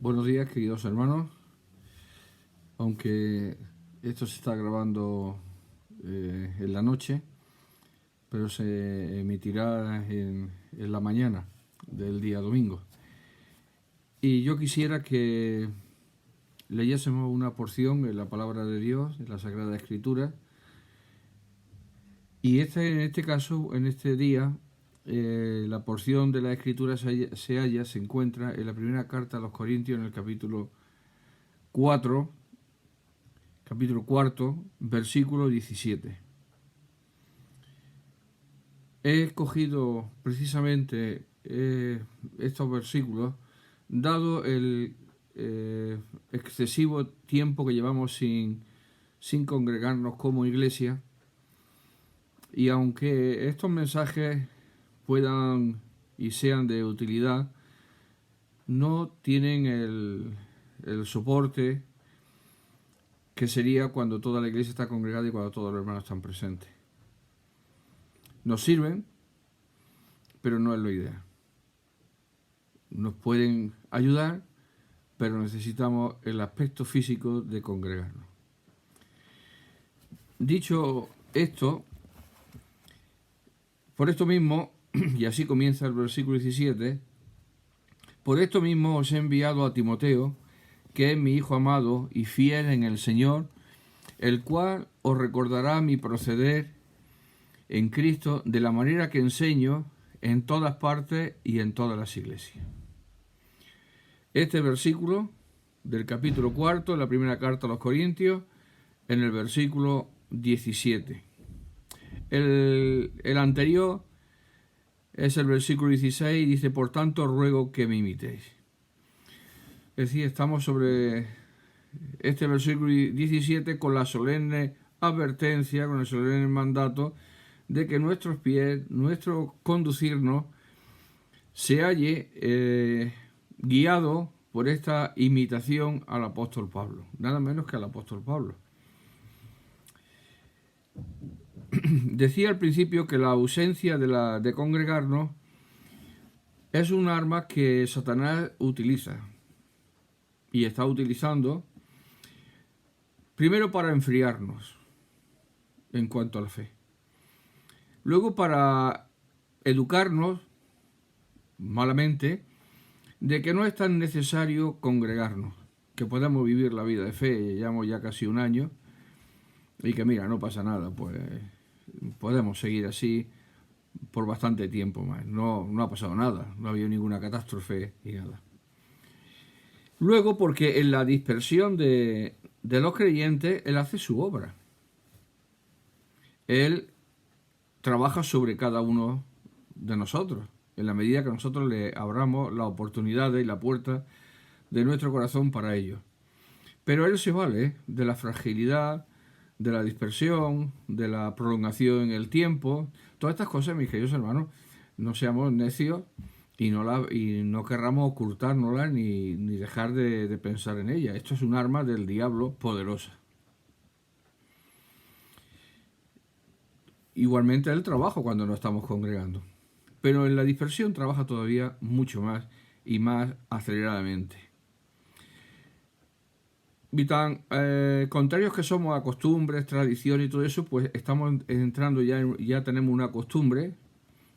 Buenos días, queridos hermanos. Aunque esto se está grabando en la noche, pero se emitirá en la mañana del día domingo. Y yo quisiera que leyésemos una porción en la palabra de Dios, en la Sagrada Escritura. Y en este caso, en este día, la porción de la Escritura se encuentra en la primera carta a los Corintios, en el capítulo 4, capítulo cuarto, versículo 17. He escogido precisamente estos versículos, dado el excesivo tiempo que llevamos sin congregarnos como iglesia, y aunque estos mensajes puedan y sean de utilidad, no tienen el soporte que sería cuando toda la iglesia está congregada y cuando todos los hermanos están presentes. Nos sirven, pero no es lo ideal. Nos pueden ayudar, pero necesitamos el aspecto físico de congregarnos. Dicho esto, por esto mismo, y así comienza el versículo 17, por esto mismo os he enviado a Timoteo, que es mi hijo amado y fiel en el Señor, el cual os recordará mi proceder en Cristo de la manera que enseño en todas partes y en todas las iglesias. Este versículo del capítulo 4 de la primera carta a los Corintios, en el versículo 17. El anterior es el versículo 16 y dice: por tanto ruego que me imitéis. Es decir, estamos sobre este versículo 17 con la solemne advertencia, con el solemne mandato de que nuestros pies, nuestro conducirnos, se halle guiado por esta imitación al apóstol Pablo, nada menos que al apóstol Pablo. Decía al principio que la ausencia de congregarnos es un arma que Satanás utiliza y está utilizando primero para enfriarnos en cuanto a la fe, luego para educarnos malamente de que no es tan necesario congregarnos, que podemos vivir la vida de fe, llevamos ya casi un año, y que mira, no pasa nada, pues podemos seguir así por bastante tiempo más. No ha pasado nada, no ha habido ninguna catástrofe y nada. Luego, porque en la dispersión de los creyentes, Él hace su obra. Él trabaja sobre cada uno de nosotros, en la medida que nosotros le abramos la oportunidad y la puerta de nuestro corazón para ello. Pero Él se vale de la fragilidad, de la dispersión, de la prolongación en el tiempo. Todas estas cosas, mis queridos hermanos, no seamos necios y no querramos ocultárnoslas ni dejar de pensar en ellas. Esto es un arma del diablo poderosa. Igualmente Él trabaja cuando nos estamos congregando, pero en la dispersión trabaja todavía mucho más y más aceleradamente. Y tan contrarios que somos a costumbres, tradiciones y todo eso, pues estamos entrando ya tenemos una costumbre,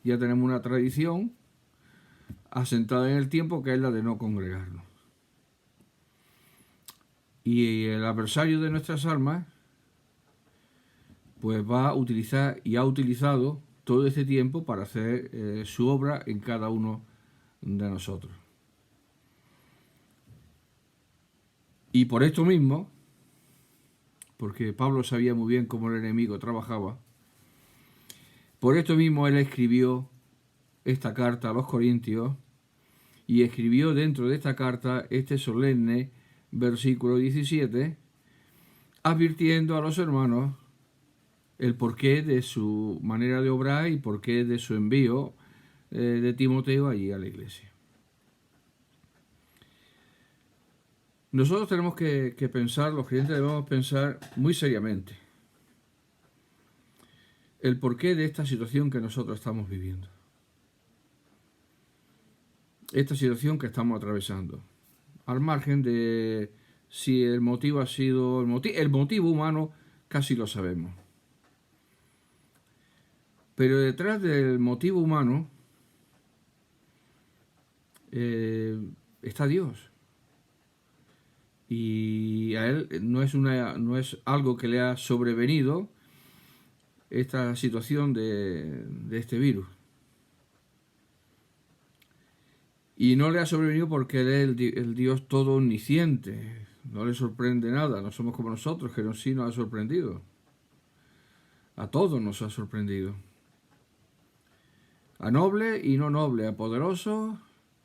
ya tenemos una tradición asentada en el tiempo, que es la de no congregarnos. Y el adversario de nuestras almas pues va a utilizar y ha utilizado todo este tiempo para hacer su obra en cada uno de nosotros. Y por esto mismo, porque Pablo sabía muy bien cómo el enemigo trabajaba, por esto mismo él escribió esta carta a los Corintios y escribió dentro de esta carta este solemne versículo 17, advirtiendo a los hermanos el porqué de su manera de obrar y porqué de su envío de Timoteo allí a la iglesia. Nosotros tenemos que pensar, los creyentes debemos pensar muy seriamente el porqué de esta situación que nosotros estamos viviendo. Esta situación que estamos atravesando. al margen de si el motivo ha sido el motivo humano, casi lo sabemos. Pero detrás del motivo humano está Dios. Y a él no es algo que le ha sobrevenido esta situación de este virus. Y no le ha sobrevenido porque él es el Dios todo omnisciente. No le sorprende nada. No somos como nosotros, que sí nos ha sorprendido. A todos nos ha sorprendido. A noble y no noble, a poderoso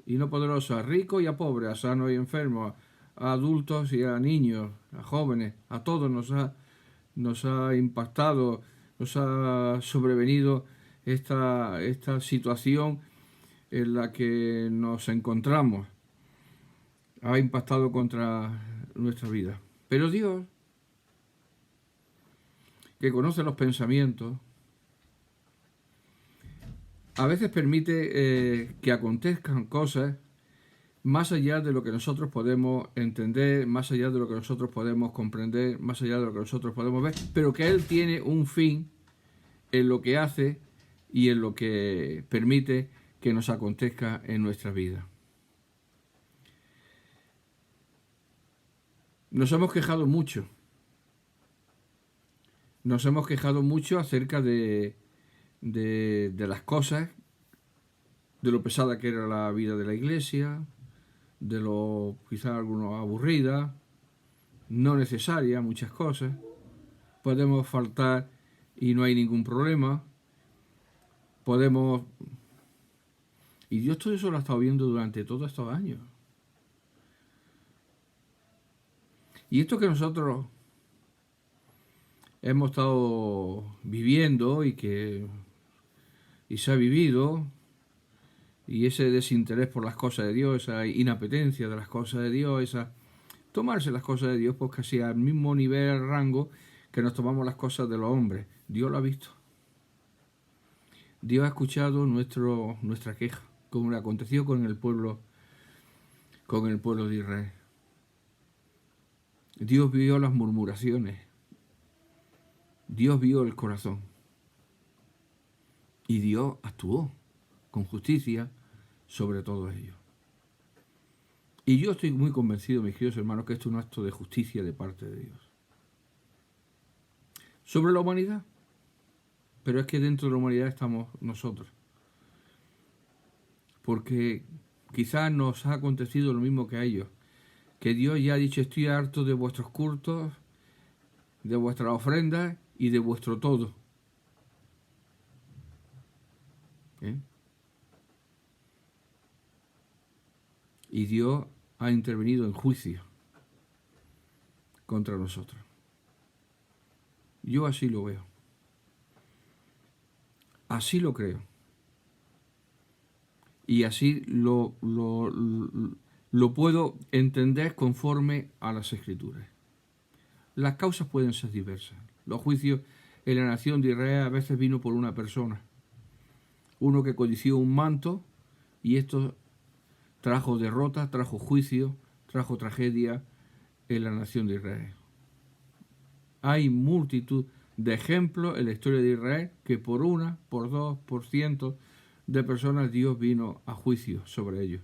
y no poderoso, a rico y a pobre, a sano y enfermo, a adultos y a niños, a jóvenes. A todos nos ha impactado, nos ha sobrevenido esta situación en la que nos encontramos. Ha impactado contra nuestra vida. Pero Dios, que conoce los pensamientos, a veces permite que acontezcan cosas más allá de lo que nosotros podemos entender, más allá de lo que nosotros podemos comprender, más allá de lo que nosotros podemos ver, pero que Él tiene un fin en lo que hace y en lo que permite que nos acontezca en nuestra vida. Nos hemos quejado mucho. Nos hemos quejado mucho acerca de las cosas, de lo pesada que era la vida de la iglesia, de lo quizás algunos aburrida, no necesaria, muchas cosas. Podemos faltar y no hay ningún problema. Podemos... Y Dios todo eso lo ha estado viendo durante todos estos años. Y esto que nosotros hemos estado viviendo y se ha vivido, y ese desinterés por las cosas de Dios, esa inapetencia de las cosas de Dios, esa tomarse las cosas de Dios pues casi al mismo nivel, rango que nos tomamos las cosas de los hombres. Dios lo ha visto. Dios ha escuchado nuestra queja, como le aconteció con el pueblo de Israel. Dios vio las murmuraciones. Dios vio el corazón. Y Dios actuó con justicia sobre todo ello. Y yo estoy muy convencido, mis queridos hermanos, que esto es un acto de justicia de parte de Dios. Sobre la humanidad. Pero es que dentro de la humanidad estamos nosotros. Porque quizás nos ha acontecido lo mismo que a ellos. Que Dios ya ha dicho, estoy harto de vuestros cultos, de vuestras ofrendas y de vuestro todo. ¿Eh? Y Dios ha intervenido en juicio contra nosotros. Yo así lo veo. Así lo creo. Y así lo puedo entender conforme a las Escrituras. Las causas pueden ser diversas. Los juicios en la nación de Israel a veces vino por una persona. Uno que codició un manto y esto trajo derrota, trajo juicio, trajo tragedia en la nación de Israel. Hay multitud de ejemplos en la historia de Israel que por una, por dos, por cientos de personas Dios vino a juicio sobre ellos.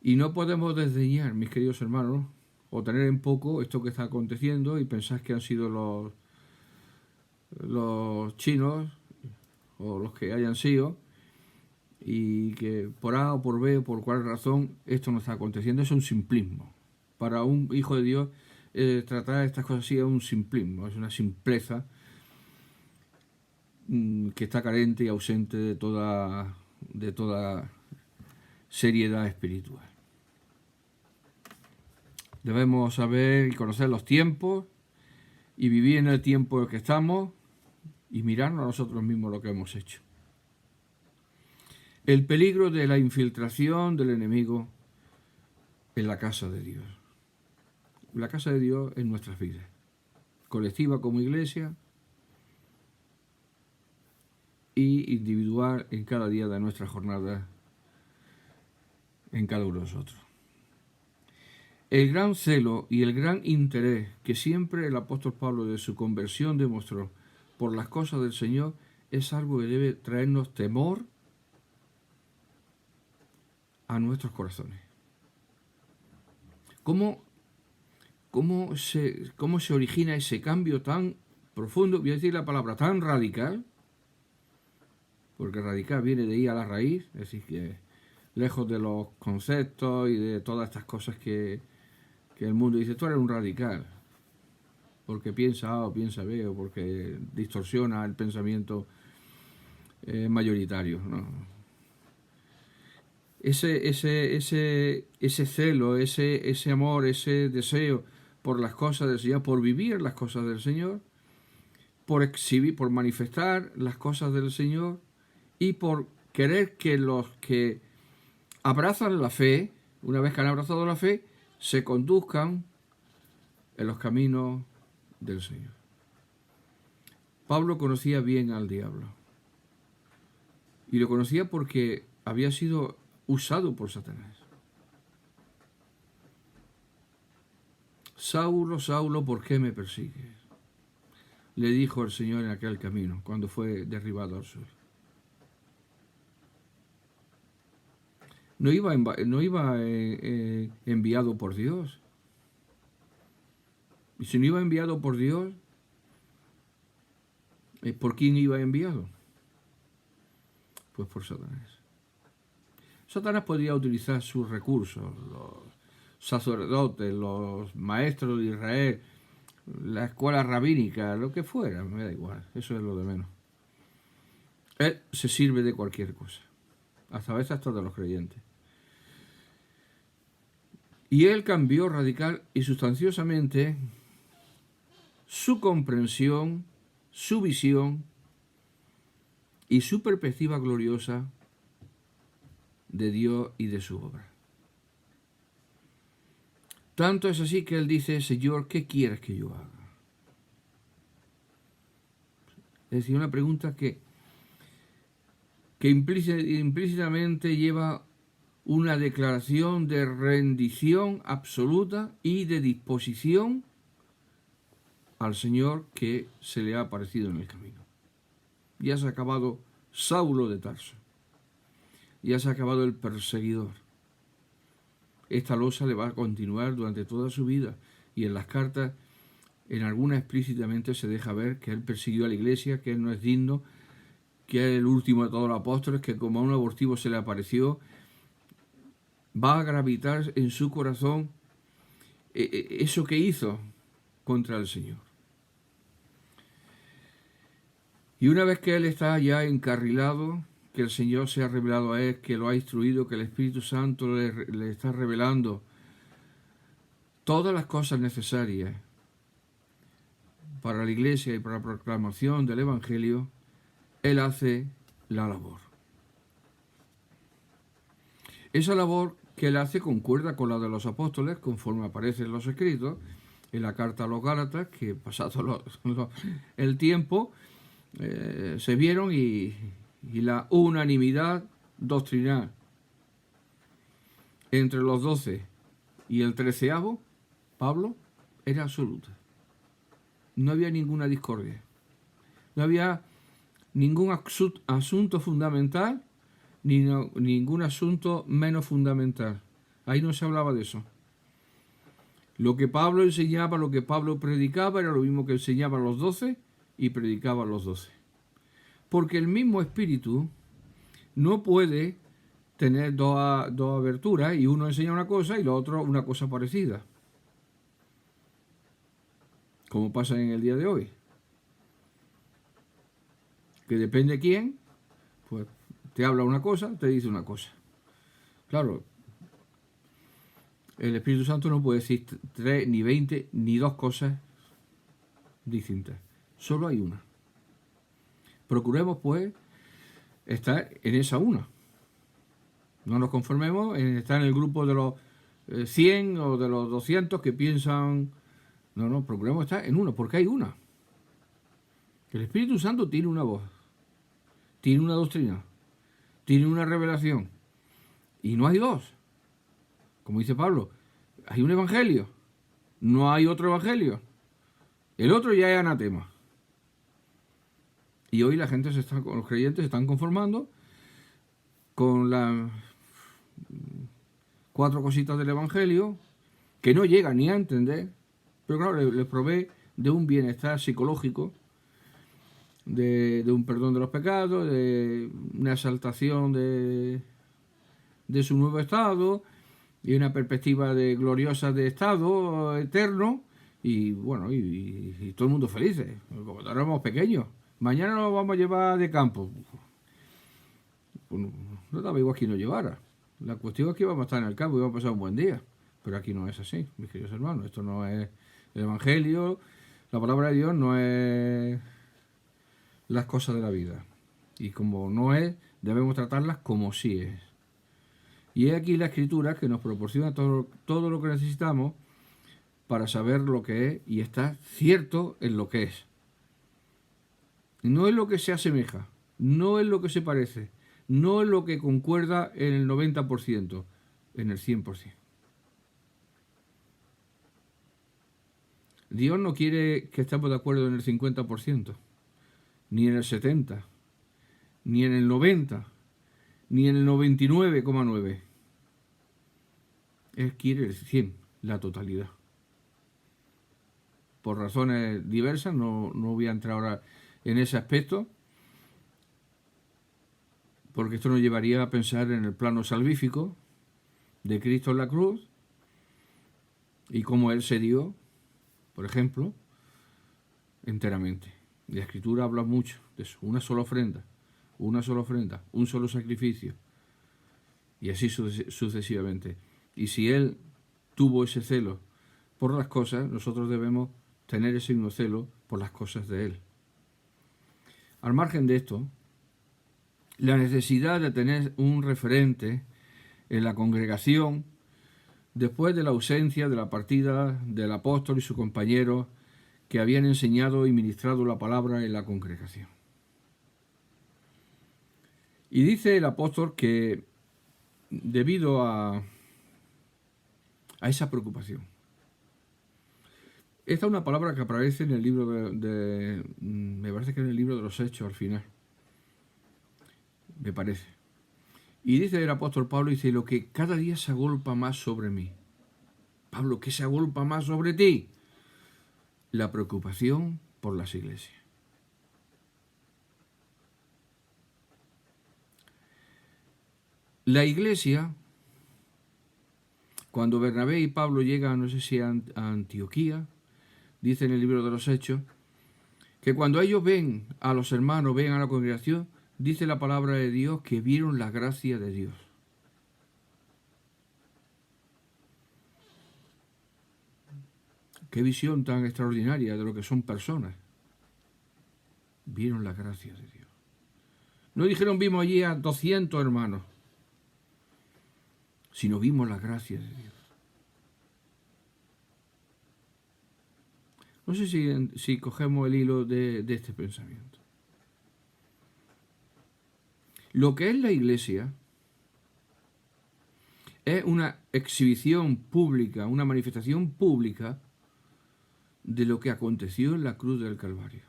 Y no podemos desdeñar, mis queridos hermanos, o tener en poco esto que está aconteciendo y pensar que han sido los chinos o los que hayan sido y que por A o por B o por cuál razón esto no está aconteciendo. Es un simplismo. Para un hijo de Dios tratar estas cosas así es un simplismo, es una simpleza que está carente y ausente de toda seriedad espiritual. Debemos saber y conocer los tiempos y vivir en el tiempo en el que estamos y mirarnos a nosotros mismos lo que hemos hecho. El peligro de la infiltración del enemigo en la casa de Dios. La casa de Dios en nuestras vidas, colectiva como iglesia y individual en cada día de nuestra jornada en cada uno de nosotros. El gran celo y el gran interés que siempre el apóstol Pablo de su conversión demostró por las cosas del Señor es algo que debe traernos temor a nuestros corazones. ¿Cómo se origina ese cambio tan profundo? Voy a decir la palabra tan radical, porque radical viene de ir a la raíz, es decir, que lejos de los conceptos y de todas estas cosas que el mundo dice, tú eres un radical, porque piensa A o piensa B, o porque distorsiona el pensamiento mayoritario, ¿no? Ese celo, ese amor, ese deseo por las cosas del Señor, por vivir las cosas del Señor, por exhibir, por manifestar las cosas del Señor y por querer que los que abrazan la fe, una vez que han abrazado la fe, se conduzcan en los caminos del Señor. Pablo conocía bien al diablo y lo conocía porque había sido usado por Satanás. Saulo, Saulo, ¿por qué me persigues?, le dijo el Señor en aquel camino, cuando fue derribado al suelo. No iba enviado por Dios. Y si no iba enviado por Dios, ¿por quién iba enviado? Pues por Satanás. Satanás podría utilizar sus recursos, los sacerdotes, los maestros de Israel, la escuela rabínica, lo que fuera, me da igual, eso es lo de menos. Él se sirve de cualquier cosa, hasta a veces hasta de los creyentes. Y él cambió radical y sustanciosamente su comprensión, su visión y su perspectiva gloriosa de Dios y de su obra. Tanto es así que él dice, Señor, ¿qué quieres que yo haga? Es decir, una pregunta que implícitamente lleva una declaración de rendición absoluta y de disposición al Señor que se le ha aparecido en el camino. Ya se ha acabado Saulo de Tarso. Ya se ha acabado el perseguidor. Esta losa le va a continuar durante toda su vida. Y en las cartas, en algunas explícitamente se deja ver que él persiguió a la iglesia, que él no es digno, que es el último de todos los apóstoles, que como a un abortivo se le apareció. Va a gravitar en su corazón eso que hizo contra el Señor. Y una vez que él está ya encarrilado, que el Señor se ha revelado a él, que lo ha instruido, que el Espíritu Santo le está revelando todas las cosas necesarias para la iglesia y para la proclamación del Evangelio, él hace la labor. Esa labor que él hace concuerda con la de los apóstoles, conforme aparece en los escritos, en la carta a los Gálatas, que pasado el tiempo se vieron y la unanimidad doctrinal entre los 12 y el 13º, Pablo, era absoluta. No había ninguna discordia. No había ningún asunto fundamental ni ningún asunto menos fundamental. Ahí no se hablaba de eso. Lo que Pablo enseñaba, lo que Pablo predicaba, era lo mismo que enseñaban los 12 y predicaban los 12. Porque el mismo espíritu no puede tener dos aberturas y uno enseña una cosa y lo otro una cosa parecida. Como pasa en el día de hoy. Que depende de quién, pues te habla una cosa, te dice una cosa. Claro, el Espíritu Santo no puede decir 3, ni 20, ni 2 cosas distintas. Solo hay una. Procuremos, pues, estar en esa una. No nos conformemos en estar en el grupo de los 100 o de los 200 que piensan... No, procuremos estar en uno, porque hay una. El Espíritu Santo tiene una voz, tiene una doctrina, tiene una revelación, y no hay dos. Como dice Pablo, Hay un evangelio, no hay otro evangelio. El otro ya es anatema. Y hoy la gente los creyentes se están conformando con las 4 cositas del evangelio que no llegan ni a entender, pero claro, les provee de un bienestar psicológico, de un perdón de los pecados, de una exaltación de su nuevo estado y una perspectiva gloriosa de estado eterno, y bueno, y todo el mundo felices, como éramos pequeños. Mañana nos vamos a llevar de campo. Pues no daba igual que nos llevara. La cuestión es que íbamos a estar en el campo y íbamos a pasar un buen día. Pero aquí no es así, mis queridos hermanos. Esto no es el evangelio, la palabra de Dios no es las cosas de la vida. Y como no es, debemos tratarlas como sí es. Y es aquí la escritura que nos proporciona todo lo que necesitamos para saber lo que es y estar cierto en lo que es. No es lo que se asemeja, no es lo que se parece, no es lo que concuerda en el 90%, en el 100%. Dios no quiere que estemos de acuerdo en el 50%, ni en el 70%, ni en el 90%, ni en el 99,9%. Él quiere el 100%, la totalidad. Por razones diversas, no voy a entrar ahora en ese aspecto, porque esto nos llevaría a pensar en el plano salvífico de Cristo en la cruz y cómo Él se dio, por ejemplo, enteramente. La Escritura habla mucho de eso, una sola ofrenda, un solo sacrificio, y así sucesivamente. Y si Él tuvo ese celo por las cosas, nosotros debemos tener ese mismo celo por las cosas de Él. Al margen de esto, la necesidad de tener un referente en la congregación después de la ausencia de la partida del apóstol y su compañero que habían enseñado y ministrado la palabra en la congregación. Y dice el apóstol que debido a esa preocupación, esta es una palabra que aparece en el libro me parece que en el libro de los Hechos al final, me parece. Y dice el apóstol Pablo, dice, lo que cada día se agolpa más sobre mí. Pablo, ¿qué se agolpa más sobre ti? La preocupación por las iglesias. La iglesia, cuando Bernabé y Pablo llegan, no sé si a Antioquía, dice en el libro de los Hechos, que cuando ellos ven a los hermanos, ven a la congregación, dice la palabra de Dios que vieron la gracia de Dios. Qué visión tan extraordinaria de lo que son personas. Vieron la gracia de Dios. No dijeron vimos allí a 200 hermanos, sino vimos la gracia de Dios. No sé si cogemos el hilo de este pensamiento. Lo que es la iglesia es una exhibición pública, una manifestación pública de lo que aconteció en la cruz del Calvario.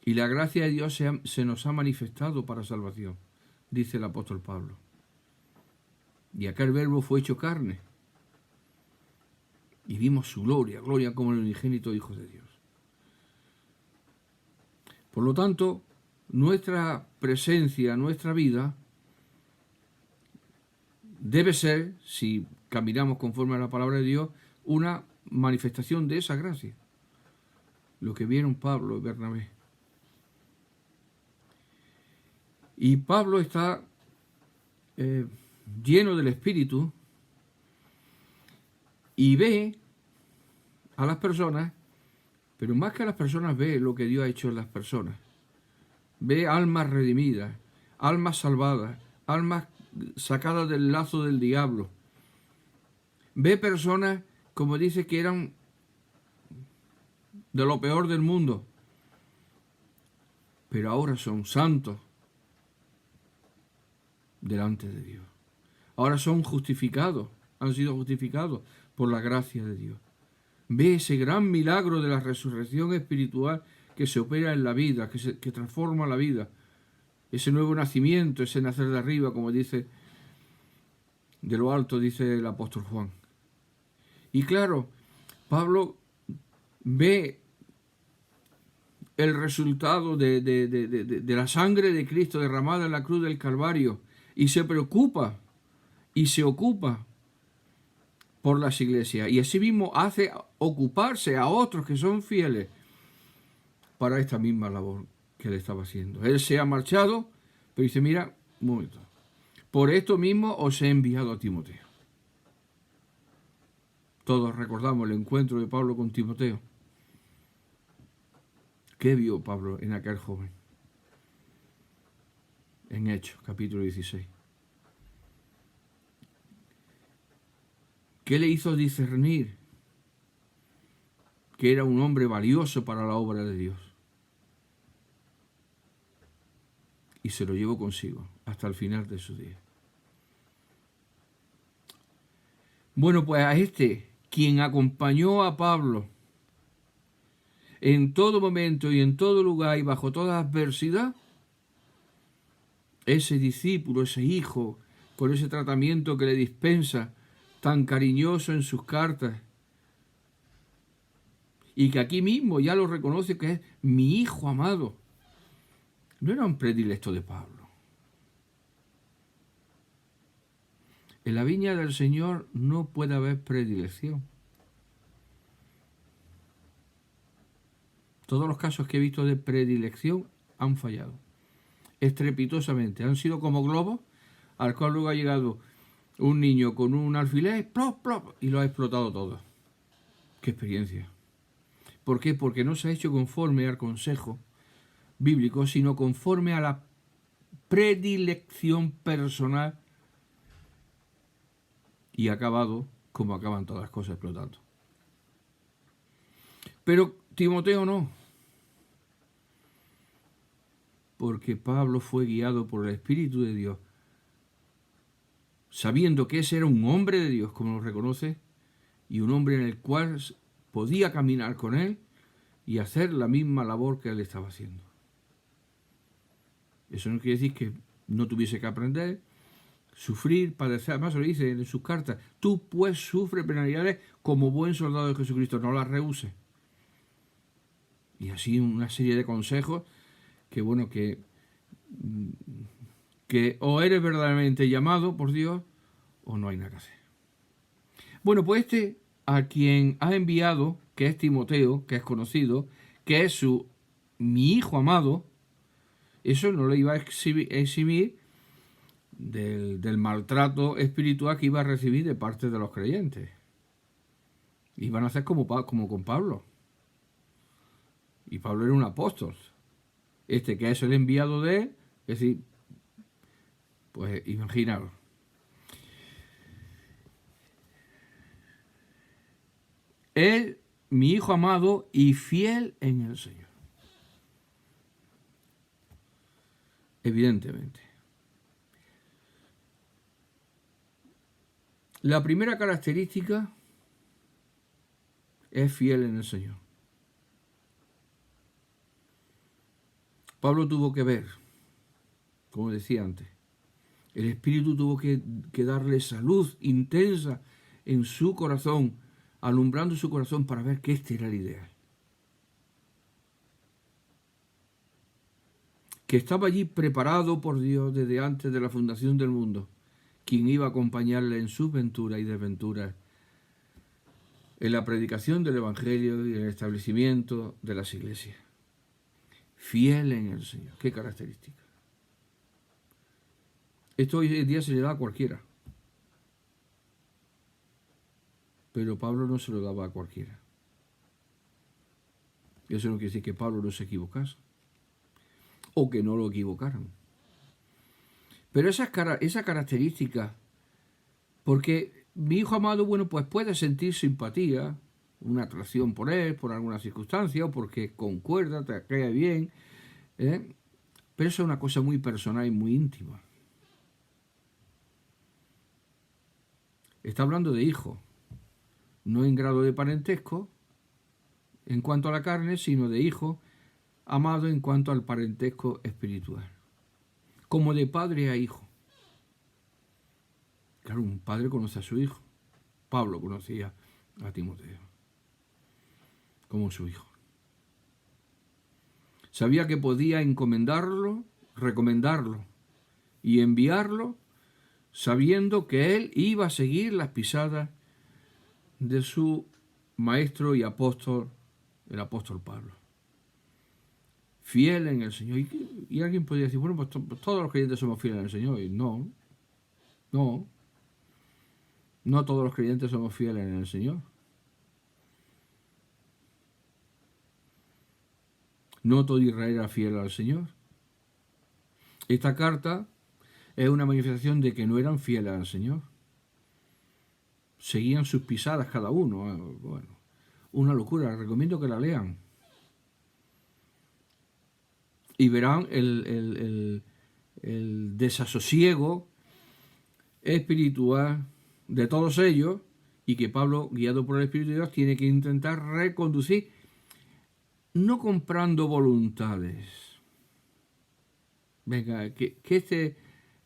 Y la gracia de Dios se nos ha manifestado para salvación, dice el apóstol Pablo. Y aquel verbo fue hecho carne. Y vimos su gloria como el unigénito Hijo de Dios. Por lo tanto, nuestra presencia, nuestra vida, debe ser, si caminamos conforme a la palabra de Dios, una manifestación de esa gracia. Lo que vieron Pablo y Bernabé. Y Pablo está lleno del Espíritu y ve a las personas, pero más que a las personas ve lo que Dios ha hecho en las personas. Ve almas redimidas, almas salvadas, almas sacadas del lazo del diablo. Ve personas, como dice, que eran de lo peor del mundo, pero ahora son santos delante de Dios. Ahora son justificados, han sido justificados por la gracia de Dios. Ve ese gran milagro de la resurrección espiritual que se opera en la vida, que transforma la vida. Ese nuevo nacimiento, ese nacer de arriba, como dice, de lo alto, dice el apóstol Juan. Y claro, Pablo ve el resultado de la sangre de Cristo derramada en la cruz del Calvario y se preocupa y se ocupa por las iglesias. Y asimismo hace ocuparse a otros que son fieles para esta misma labor que él estaba haciendo. Él se ha marchado, pero dice, mira, un momento, por esto mismo os he enviado a Timoteo. Todos recordamos el encuentro de Pablo con Timoteo. ¿Qué vio Pablo en aquel joven? En Hechos, capítulo 16. ¿Qué le hizo discernir que era un hombre valioso para la obra de Dios? Y se lo llevó consigo hasta el final de su día. Bueno, pues a quien acompañó a Pablo en todo momento y en todo lugar y bajo toda adversidad, ese discípulo, ese hijo, con ese tratamiento que le dispensa, tan cariñoso en sus cartas, y que aquí mismo ya lo reconoce que es mi hijo amado, no era un predilecto de Pablo. En la viña del Señor no puede haber predilección. Todos los casos que he visto de predilección han fallado estrepitosamente. Han sido como globos al cual luego ha llegado un niño con un alfiler, plop, plop, y lo ha explotado todo. ¡Qué experiencia! ¿Por qué? Porque no se ha hecho conforme al consejo bíblico, sino conforme a la predilección personal y ha acabado como acaban todas las cosas, explotando. Pero Timoteo no, porque Pablo fue guiado por el Espíritu de Dios, sabiendo que ese era un hombre de Dios, como lo reconoce, y un hombre en el cual podía caminar con él y hacer la misma labor que él estaba haciendo. Eso no quiere decir que no tuviese que aprender, sufrir, padecer. Además lo dice en sus cartas, tú pues sufre penalidades como buen soldado de Jesucristo, no las rehuses. Y así una serie de consejos que bueno, que o eres verdaderamente llamado por Dios o no hay nada que hacer. Bueno, pues a quien ha enviado, que es Timoteo, que es conocido, que es mi hijo amado, eso no le iba a eximir del maltrato espiritual que iba a recibir de parte de los creyentes. Iban a hacer como con Pablo. Y Pablo era un apóstol. Que es el enviado de él, es decir, pues imaginaros. Él, mi hijo amado y fiel en el Señor. Evidentemente. La primera característica es fiel en el Señor. Pablo tuvo que ver, como decía antes, el Espíritu tuvo que darle salud intensa en su corazón, alumbrando su corazón para ver que este era el ideal. Que estaba allí preparado por Dios desde antes de la fundación del mundo, quien iba a acompañarle en sus venturas y desventuras, en la predicación del Evangelio y en el establecimiento de las iglesias. Fiel en el Señor. ¿Qué característica? Esto hoy en día se le da a cualquiera. Pero Pablo no se lo daba a cualquiera. Eso no quiere decir que Pablo no se equivocase. O que no lo equivocaran. Pero esa característica, porque mi hijo amado, bueno, pues puede sentir simpatía, una atracción por él, por alguna circunstancia, o porque concuerda, te cae bien, pero eso es una cosa muy personal y muy íntima. Está hablando de hijo, no en grado de parentesco en cuanto a la carne, sino de hijo amado en cuanto al parentesco espiritual, como de padre a hijo. Claro, un padre conoce a su hijo. Pablo conocía a Timoteo como su hijo. Sabía que podía encomendarlo, recomendarlo y enviarlo, sabiendo que él iba a seguir las pisadas de su maestro y apóstol, el apóstol Pablo. Fiel en el Señor. Y alguien podría decir, bueno, pues todos los creyentes somos fieles en el Señor. Y no, no todos los creyentes somos fieles en el Señor. No todo Israel era fiel al Señor. Esta carta es una manifestación de que no eran fieles al Señor. Seguían sus pisadas cada uno. Bueno, una locura. Recomiendo que la lean. Y verán el desasosiego espiritual de todos ellos, y que Pablo, guiado por el Espíritu de Dios, tiene que intentar reconducir, no comprando voluntades. Venga, que este,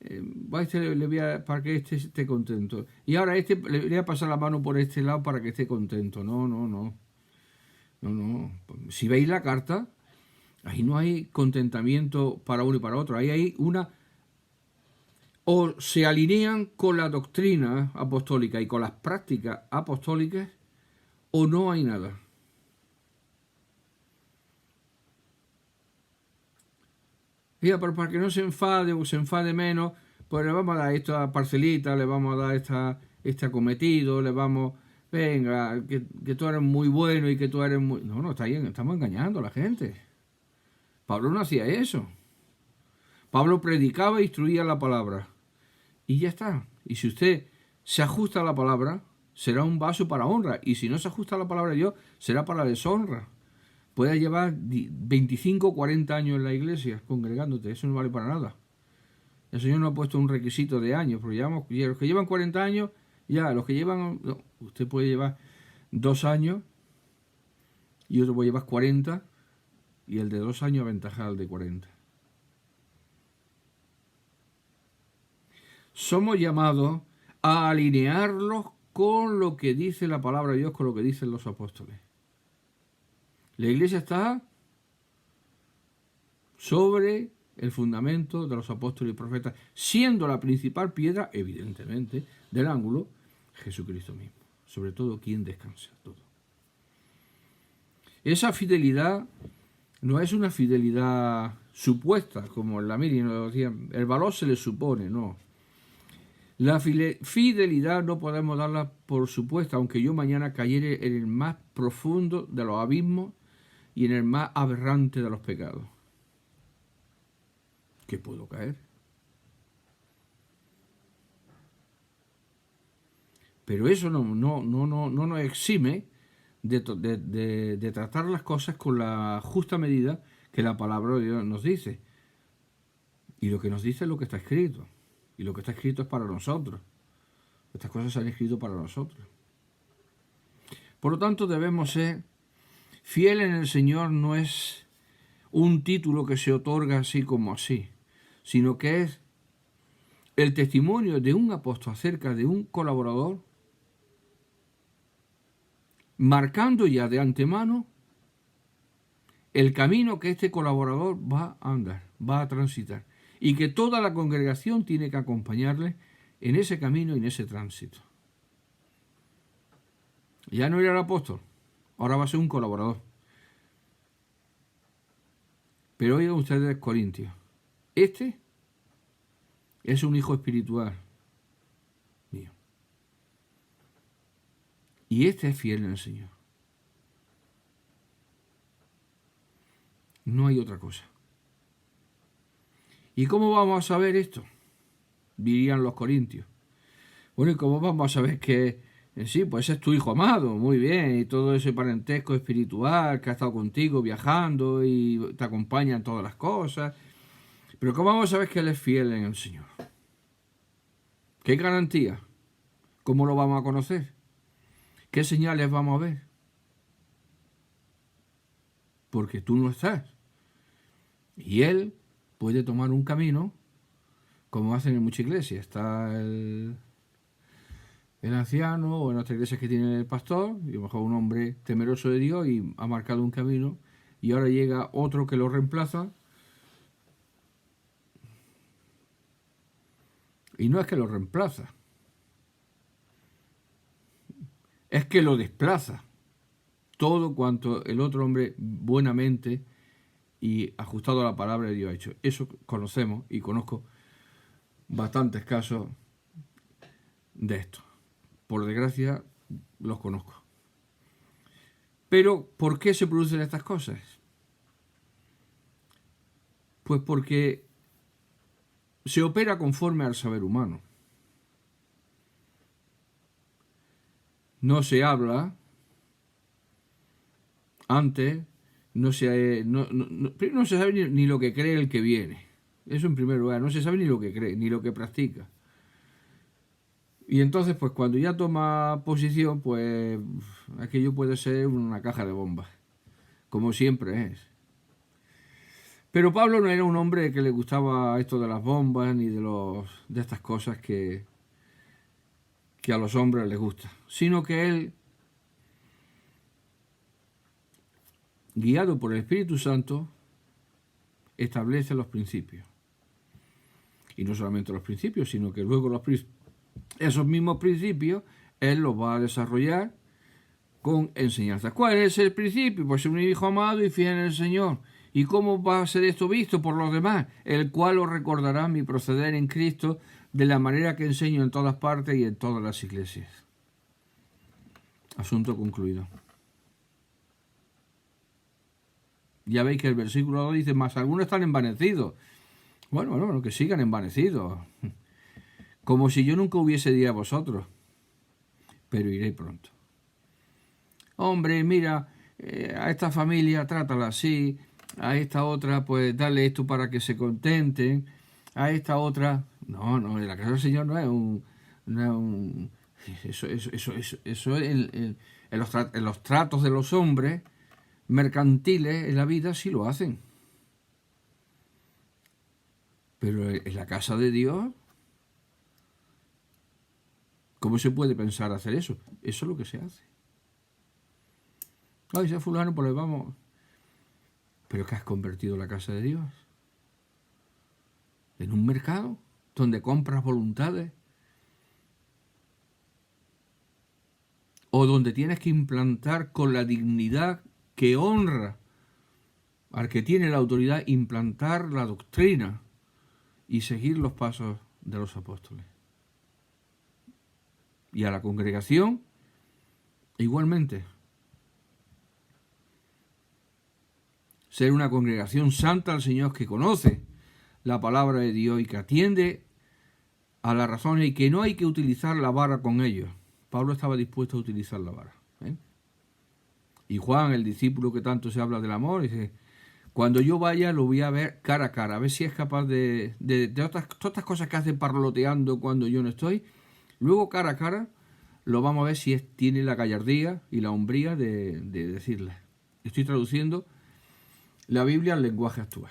le voy a, para que este esté contento. Y ahora le voy a pasar la mano por este lado para que esté contento. No. Si veis la carta, ahí no hay contentamiento para uno y para otro. Ahí hay una... O se alinean con la doctrina apostólica y con las prácticas apostólicas, o no hay nada. Mira, pero para que no se enfade o se enfade menos, pues le vamos a dar esta parcelita, le vamos a dar este acometido, le vamos... Venga, que tú eres muy bueno y que tú eres muy... No, está bien, estamos engañando a la gente. Pablo no hacía eso. Pablo predicaba e instruía la palabra. Y ya está. Y si usted se ajusta a la palabra, será un vaso para honra. Y si no se ajusta a la palabra de Dios, será para deshonra. Puedes llevar 25 o 40 años en la iglesia congregándote. Eso no vale para nada. El Señor no ha puesto un requisito de años. Porque los que llevan 40 años, ya. Los que llevan... No, usted puede llevar 2 años y otro puede llevar 40. Y el de 2 años aventaja al de 40. Somos llamados a alinearlos con lo que dice la palabra de Dios, con lo que dicen los apóstoles. La iglesia está sobre el fundamento de los apóstoles y profetas, siendo la principal piedra, evidentemente, del ángulo, Jesucristo mismo. Sobre todo, quien descansa todo. Esa fidelidad no es una fidelidad supuesta, como en la Miri nos decían, el valor se le supone, no. La fidelidad no podemos darla por supuesta, aunque yo mañana cayere en el más profundo de los abismos y en el más aberrante de los pecados. ¿Qué puedo caer? Pero eso no nos exime de tratar las cosas con la justa medida que la palabra de Dios nos dice. Y lo que nos dice es lo que está escrito. Y lo que está escrito es para nosotros. Estas cosas se han escrito para nosotros. Por lo tanto, debemos ser fiel en el Señor. No es un título que se otorga así como así, sino que es el testimonio de un apóstol acerca de un colaborador, marcando ya de antemano el camino que este colaborador va a andar, va a transitar, y que toda la congregación tiene que acompañarle en ese camino y en ese tránsito. Ya no era el apóstol, ahora va a ser un colaborador. Pero oigan ustedes, Corintios, este es un hijo espiritual mío. Y este es fiel en el Señor. No hay otra cosa. ¿Y cómo vamos a saber esto? Dirían los corintios. Bueno, ¿y cómo vamos a saber que sí, pues es tu hijo amado? Muy bien, y todo ese parentesco espiritual que ha estado contigo viajando y te acompaña en todas las cosas. Pero ¿cómo vamos a saber que él es fiel en el Señor? ¿Qué garantía? ¿Cómo lo vamos a conocer? ¿Qué señales vamos a ver? Porque tú no estás. Y él puede tomar un camino, como hacen en muchas iglesias. Está el anciano, o en otras iglesias que tiene el pastor, y a lo mejor un hombre temeroso de Dios y ha marcado un camino, y ahora llega otro que lo reemplaza. Y no es que lo reemplaza, es que lo desplaza. Todo cuanto el otro hombre buenamente y ajustado a la palabra de Dios ha hecho. Eso conocemos y conozco bastantes casos de esto. Por desgracia, los conozco. Pero, ¿por qué se producen estas cosas? Pues porque se opera conforme al saber humano. No se habla antes, no se sabe ni lo que cree el que viene. Eso en primer lugar, no se sabe ni lo que cree, ni lo que practica. Y entonces, pues cuando ya toma posición, pues aquello puede ser una caja de bombas, como siempre es. Pero Pablo no era un hombre que le gustaba esto de las bombas ni de estas cosas que a los hombres les gusta, sino que él, guiado por el Espíritu Santo, establece los principios. Y no solamente los principios, sino que luego esos mismos principios él los va a desarrollar con enseñanzas. ¿Cuál es el principio? Pues ser un hijo amado y fiel en el Señor. ¿Y cómo va a ser esto visto por los demás? El cual os recordará mi proceder en Cristo de la manera que enseño en todas partes y en todas las iglesias. Asunto concluido. Ya veis que el versículo 2 dice, más algunos están envanecidos. Bueno, que sigan envanecidos. Como si yo nunca hubiese dicho a vosotros. Pero iré pronto. Hombre, mira, a esta familia trátala así, a esta otra pues dale esto para que se contenten, a esta otra... No, en la casa del Señor no es un... Eso en los tratos de los hombres mercantiles en la vida sí lo hacen. Pero en la casa de Dios, ¿cómo se puede pensar hacer eso? Eso es lo que se hace. Ay, ese fulano, pues le vamos. Pero que has convertido la casa de Dios en un mercado donde compras voluntades, o donde tienes que implantar con la dignidad que honra al que tiene la autoridad, implantar la doctrina y seguir los pasos de los apóstoles. Y a la congregación, igualmente. Ser una congregación santa al Señor que conoce la palabra de Dios y que atiende a las razones y que no hay que utilizar la vara con ellos. Pablo estaba dispuesto a utilizar la vara. Y Juan, el discípulo que tanto se habla del amor, dice, cuando yo vaya lo voy a ver cara a cara, a ver si es capaz de todas estas cosas que hace parloteando cuando yo no estoy. Luego cara a cara lo vamos a ver si tiene la gallardía y la hombría de decirle. Estoy traduciendo la Biblia al lenguaje actual.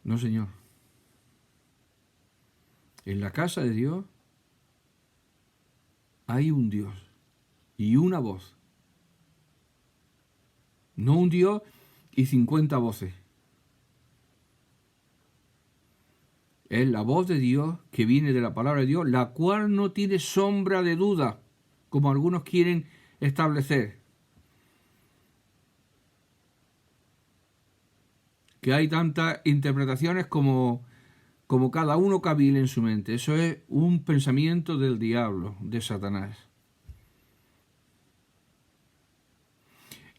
No, Señor. En la casa de Dios hay un Dios y una voz. No un Dios y 50 voces. Es la voz de Dios que viene de la palabra de Dios, la cual no tiene sombra de duda, como algunos quieren establecer. Que hay tantas interpretaciones como cada uno cabile en su mente. Eso es un pensamiento del diablo, de Satanás.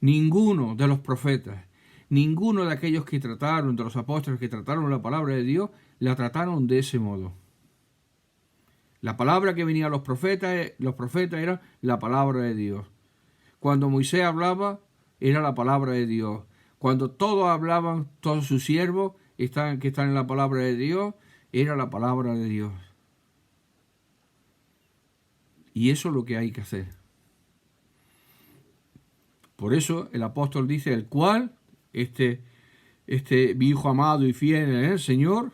Ninguno de los profetas, ninguno de aquellos que trataron, de los apóstoles que trataron la palabra de Dios, la trataron de ese modo. La palabra que venía a los profetas era la palabra de Dios. Cuando Moisés hablaba, era la palabra de Dios. Cuando todos hablaban, todos sus siervos, que están en la palabra de Dios, era la palabra de Dios. Y eso es lo que hay que hacer. Por eso el apóstol dice, el cual, mi hijo amado y fiel en el Señor,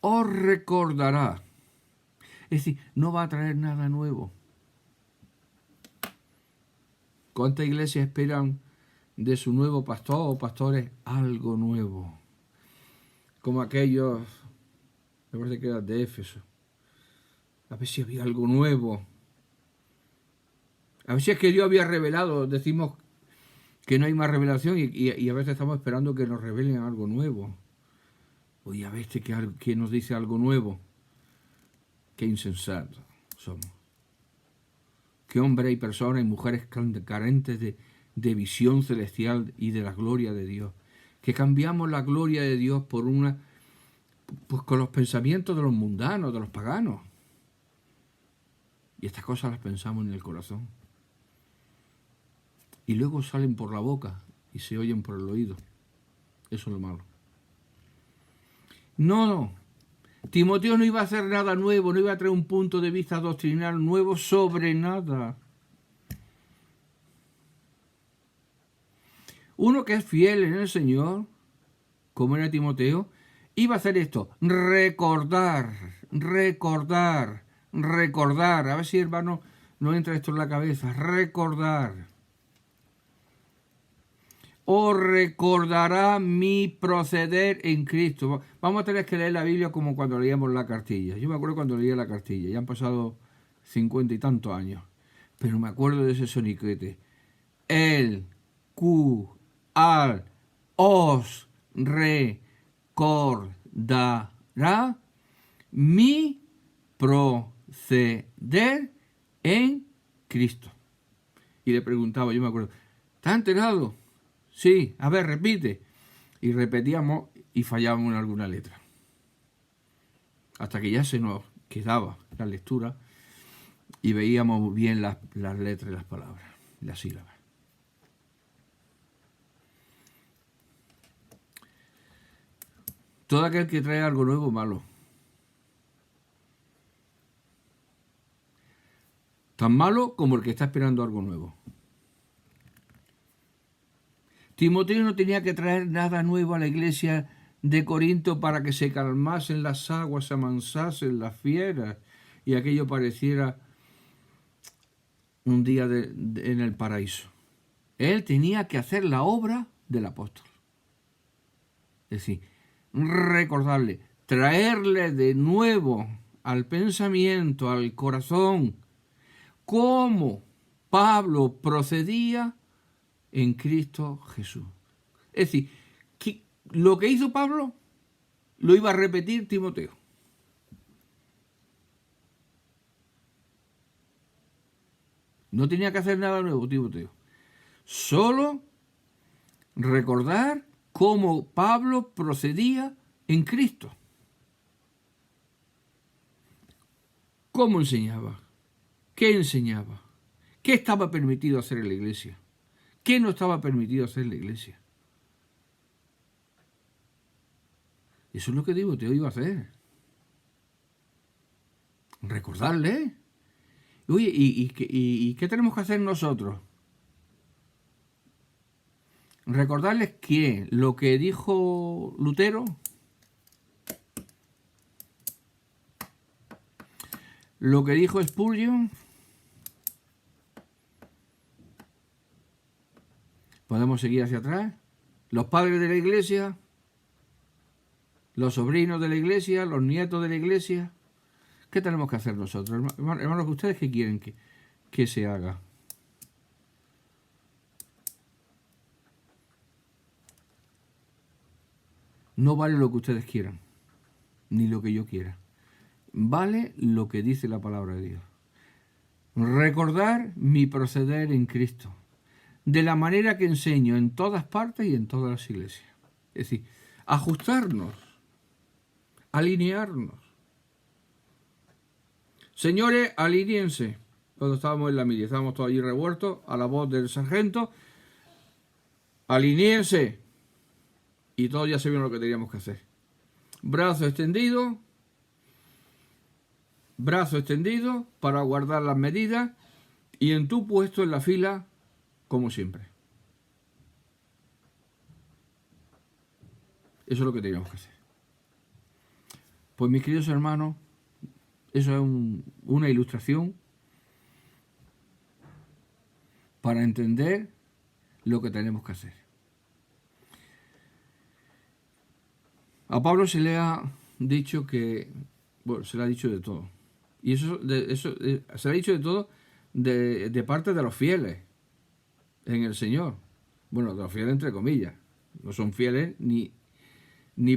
os recordará. Es decir, no va a traer nada nuevo. ¿Cuántas iglesias esperan de su nuevo pastor o pastores algo nuevo? Como aquellos, me parece que era de Éfeso. A ver si había algo nuevo. A ver si es que Dios había revelado. Decimos que no hay más revelación y a veces estamos esperando que nos revelen algo nuevo. Oye, a ver que nos dice algo nuevo. Qué insensatos somos. Qué hombres y personas y mujeres carentes de visión celestial y de la gloria de Dios. Que cambiamos la gloria de Dios por pues con los pensamientos de los mundanos, de los paganos. Y estas cosas las pensamos en el corazón. Y luego salen por la boca y se oyen por el oído. Eso es lo malo. No. Timoteo no iba a hacer nada nuevo, no iba a traer un punto de vista doctrinal nuevo sobre nada. Uno que es fiel en el Señor, como era Timoteo, iba a hacer esto, recordar. A ver si, hermano, no entra esto en la cabeza. Recordar. Os recordará mi proceder en Cristo. Vamos a tener que leer la Biblia como cuando leíamos la cartilla. Yo me acuerdo cuando leía la cartilla. Ya han pasado 50 y tantos años. Pero me acuerdo de ese soniquete. El, os recordará mi proceder en Cristo. Y le preguntaba, yo me acuerdo, ¿estás enterado? Sí, a ver, repite. Y repetíamos y fallábamos en alguna letra. Hasta que ya se nos quedaba la lectura y veíamos bien las letras y las palabras, las sílabas. Todo aquel que trae algo nuevo, malo. Tan malo como el que está esperando algo nuevo. Timoteo no tenía que traer nada nuevo a la iglesia de Corinto para que se calmasen las aguas, se amansasen las fieras y aquello pareciera un día en el paraíso. Él tenía que hacer la obra del apóstol. Es decir, recordarle, traerle de nuevo al pensamiento, al corazón, cómo Pablo procedía en Cristo Jesús. Es decir, que lo que hizo Pablo lo iba a repetir Timoteo. No tenía que hacer nada nuevo Timoteo. Solo recordar cómo Pablo procedía en Cristo. ¿Cómo enseñaba? ¿Qué enseñaba? ¿Qué estaba permitido hacer en la iglesia? ¿Qué no estaba permitido hacer en la iglesia? Eso es lo que Timoteo iba a hacer. Recordarle. Oye, ¿y qué tenemos que hacer nosotros? Recordarles que lo que dijo Lutero, lo que dijo Spurgeon, podemos seguir hacia atrás, los padres de la iglesia, los sobrinos de la iglesia, los nietos de la iglesia. ¿Qué tenemos que hacer nosotros? Hermanos, ¿ustedes qué quieren que se haga? No vale lo que ustedes quieran, ni lo que yo quiera. Vale lo que dice la palabra de Dios. Recordar mi proceder en Cristo, de la manera que enseño en todas partes y en todas las iglesias. Es decir, ajustarnos, alinearnos. Señores, alíñense. Cuando estábamos en la milla, estábamos todos allí revueltos, a la voz del sargento, alinéense. y todos ya sabíamos lo que teníamos que hacer. Brazo extendido para guardar las medidas y en tu puesto en la fila como siempre. Eso es lo que teníamos que hacer. Pues mis queridos hermanos, eso es una ilustración para entender lo que tenemos que hacer. A Pablo se le ha dicho que, bueno, se le ha dicho de todo. Y eso se le ha dicho de todo de parte de los fieles en el Señor. Bueno, de los fieles entre comillas. No son fieles ni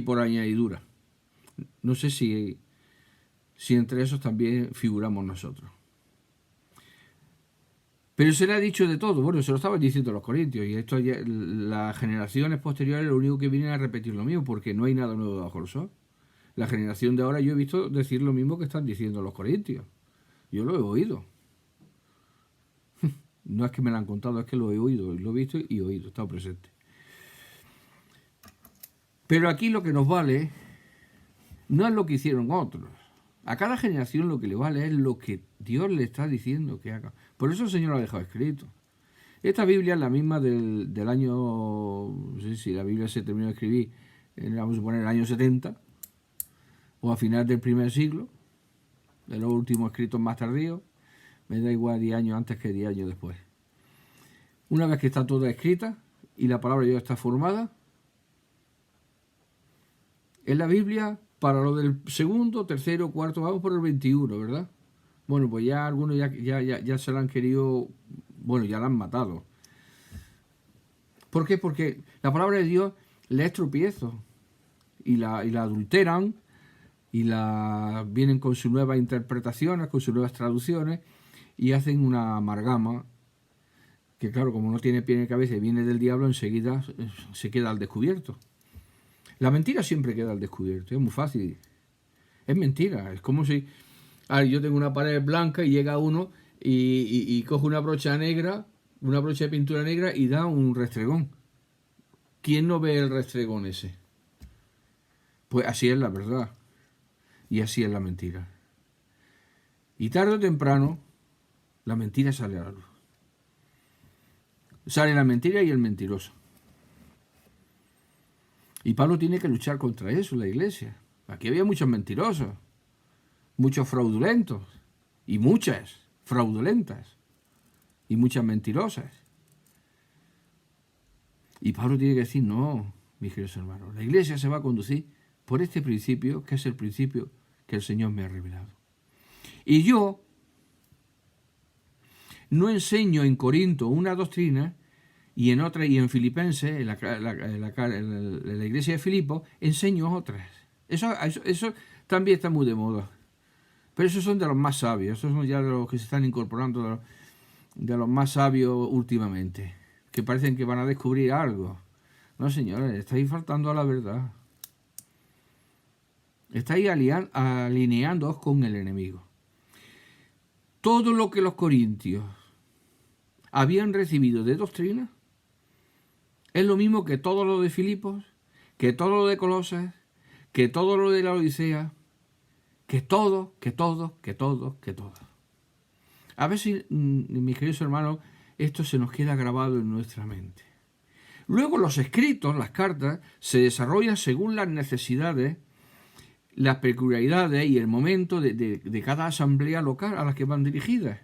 por añadidura. No sé si entre esos también figuramos nosotros. Pero se le ha dicho de todo. Bueno, se lo estaban diciendo los corintios. Y esto ya, las generaciones posteriores lo único que vienen a repetir lo mismo, porque no hay nada nuevo bajo el sol. La generación de ahora yo he visto decir lo mismo que están diciendo los corintios. Yo lo he oído. No es que me lo han contado, es que lo he oído. Lo he visto y oído, he estado presente. Pero aquí lo que nos vale no es lo que hicieron otros. A cada generación lo que le vale es lo que Dios le está diciendo que haga. Por eso el Señor lo ha dejado escrito. Esta Biblia es la misma del año, no sé si la Biblia se terminó de escribir, vamos a suponer el año 70, o a final del primer siglo, de los últimos escritos más tardíos, me da igual 10 años antes que 10 años después. Una vez que está toda escrita y la palabra de Dios está formada, es la Biblia para lo del segundo, tercero, cuarto, vamos por el 21, ¿verdad? Bueno, pues ya algunos ya se la han querido, bueno, ya la han matado. ¿Por qué? Porque la palabra de Dios le es tropiezo y la adulteran y vienen con sus nuevas interpretaciones, con sus nuevas traducciones y hacen una amalgama que, claro, como no tiene pie ni cabeza y viene del diablo, enseguida se queda al descubierto. La mentira siempre queda al descubierto, es muy fácil. Es mentira, es como si yo tengo una pared blanca y llega uno y coge una brocha negra, una brocha de pintura negra y da un restregón. ¿Quién no ve el restregón ese? Pues así es la verdad y así es la mentira. Y tarde o temprano la mentira sale a la luz. Sale la mentira y el mentiroso. Y Pablo tiene que luchar contra eso en la iglesia. Aquí había muchos mentirosos, muchos fraudulentos, y muchas fraudulentas, y muchas mentirosas. Y Pablo tiene que decir, no, mis queridos hermanos, la iglesia se va a conducir por este principio, que es el principio que el Señor me ha revelado. Y yo no enseño en Corinto una doctrina, y en otra, y en Filipenses, en la iglesia de Filipos, enseño otras. Eso también está muy de moda. Pero esos son de los más sabios, esos son ya de los que se están incorporando, de los más sabios últimamente, que parecen que van a descubrir algo. No, señores, estáis faltando a la verdad. Estáis alineándoos con el enemigo. Todo lo que los corintios habían recibido de doctrina es lo mismo que todo lo de Filipos, que todo lo de Colosas, que todo lo de la Odisea, que todo. A ver si, mis queridos hermanos, esto se nos queda grabado en nuestra mente. Luego los escritos, las cartas, se desarrollan según las necesidades, las peculiaridades y el momento de cada asamblea local a la que van dirigidas.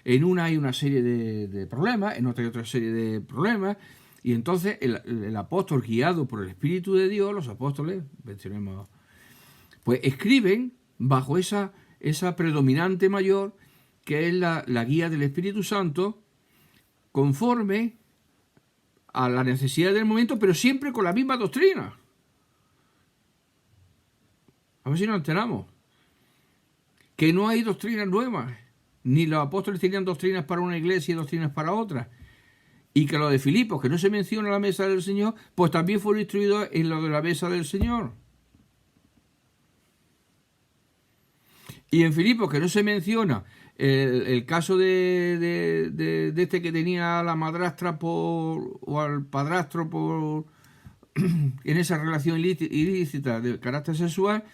En una hay una serie de problemas, en otra hay otra serie de problemas, y entonces el apóstol, guiado por el Espíritu de Dios, los apóstoles, mencionemos, pues escriben bajo esa predominante mayor, que es la guía del Espíritu Santo, conforme a la necesidad del momento, pero siempre con la misma doctrina. A ver si nos enteramos. Que no hay doctrinas nuevas. Ni los apóstoles tenían doctrinas para una iglesia y doctrinas para otra. Y que lo de Filipos, que no se menciona la mesa del Señor, pues también fueron instruidos en lo de la mesa del Señor. Y en Filipos, que no se menciona el caso de este que tenía a la madrastra o al padrastro en esa relación ilícita de carácter sexual,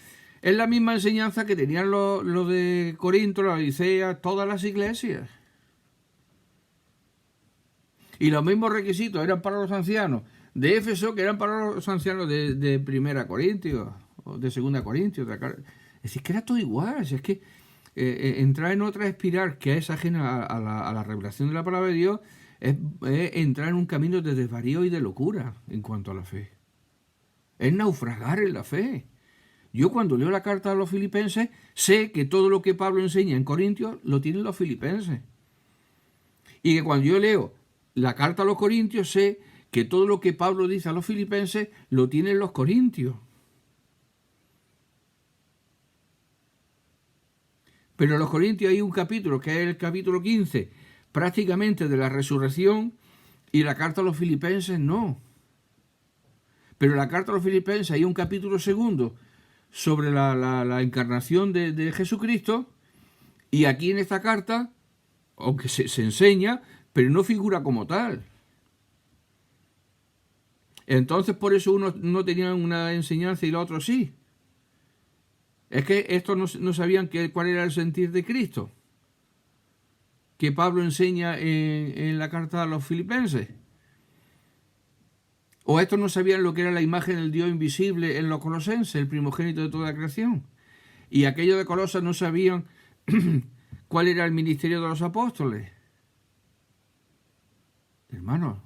es la misma enseñanza que tenían los de Corinto, la Odisea, todas las iglesias. Y los mismos requisitos eran para los ancianos de Éfeso que eran para los ancianos de Primera Corintios o de Segunda Corintios. Es decir, que era todo igual. Es que entrar en otra espiral que es ajena a la revelación de la palabra de Dios es entrar en un camino de desvarío y de locura en cuanto a la fe. Es naufragar en la fe. Yo cuando leo la carta a los filipenses sé que todo lo que Pablo enseña en Corintios lo tienen los filipenses. Y que cuando yo leo la carta a los corintios sé que todo lo que Pablo dice a los filipenses lo tienen los corintios. Pero en los corintios hay un capítulo, que es el capítulo 15, prácticamente de la resurrección, y la carta a los filipenses no. Pero en la carta a los filipenses hay un capítulo segundo sobre la encarnación de Jesucristo, y aquí en esta carta, aunque se enseña, pero no figura como tal. Entonces por eso unos no tenían una enseñanza y los otros sí. Es que estos no sabían cuál era el sentir de Cristo, que Pablo enseña en la carta a los filipenses. O estos no sabían lo que era la imagen del Dios invisible en los colosenses, el primogénito de toda la creación. Y aquellos de Colosas no sabían cuál era el ministerio de los apóstoles. Hermanos,